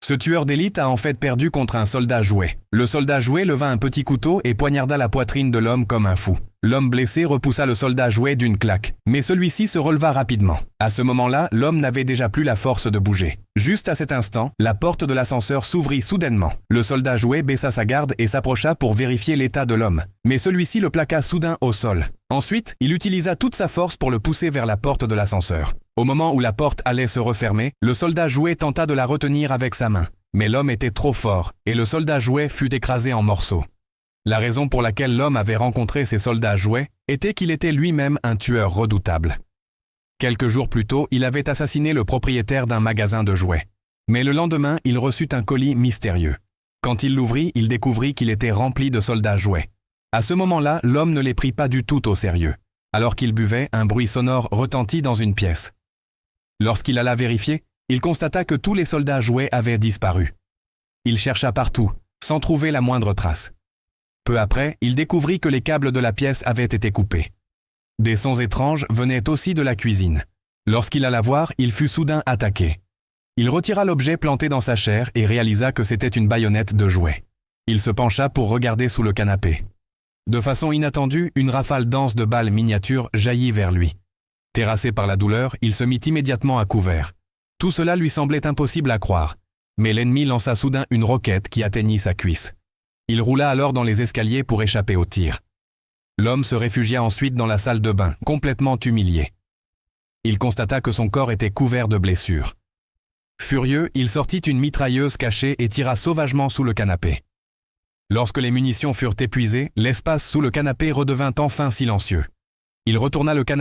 Ce tueur d'élite a en fait perdu contre un soldat jouet. Le soldat jouet leva un petit couteau et poignarda la poitrine de l'homme comme un fou. L'homme blessé repoussa le soldat jouet d'une claque, mais celui-ci se releva rapidement. À ce moment-là, l'homme n'avait déjà plus la force de bouger. Juste à cet instant, la porte de l'ascenseur s'ouvrit soudainement. Le soldat jouet baissa sa garde et s'approcha pour vérifier l'état de l'homme, mais celui-ci le plaqua soudain au sol. Ensuite, il utilisa toute sa force pour le pousser vers la porte de l'ascenseur. Au moment où la porte allait se refermer, le soldat jouet tenta de la retenir avec sa main. Mais l'homme était trop fort, et le soldat jouet fut écrasé en morceaux. La raison pour laquelle l'homme avait rencontré ces soldats jouets était qu'il était lui-même un tueur redoutable. Quelques jours plus tôt, il avait assassiné le propriétaire d'un magasin de jouets. Mais le lendemain, il reçut un colis mystérieux. Quand il l'ouvrit, il découvrit qu'il était rempli de soldats jouets. À ce moment-là, l'homme ne les prit pas du tout au sérieux. Alors qu'il buvait, un bruit sonore retentit dans une pièce. Lorsqu'il alla vérifier, il constata que tous les soldats jouets avaient disparu. Il chercha partout, sans trouver la moindre trace. Peu après, il découvrit que les câbles de la pièce avaient été coupés. Des sons étranges venaient aussi de la cuisine. Lorsqu'il alla voir, il fut soudain attaqué. Il retira l'objet planté dans sa chair et réalisa que c'était une baïonnette de jouet. Il se pencha pour regarder sous le canapé. De façon inattendue, une rafale dense de balles miniatures jaillit vers lui. Terrassé par la douleur, il se mit immédiatement à couvert. Tout cela lui semblait impossible à croire, mais l'ennemi lança soudain une roquette qui atteignit sa cuisse. Il roula alors dans les escaliers pour échapper au tir. L'homme se réfugia ensuite dans la salle de bain, complètement humilié. Il constata que son corps était couvert de blessures. Furieux, il sortit une mitrailleuse cachée et tira sauvagement sous le canapé. Lorsque les munitions furent épuisées, l'espace sous le canapé redevint enfin silencieux. Il retourna le canapé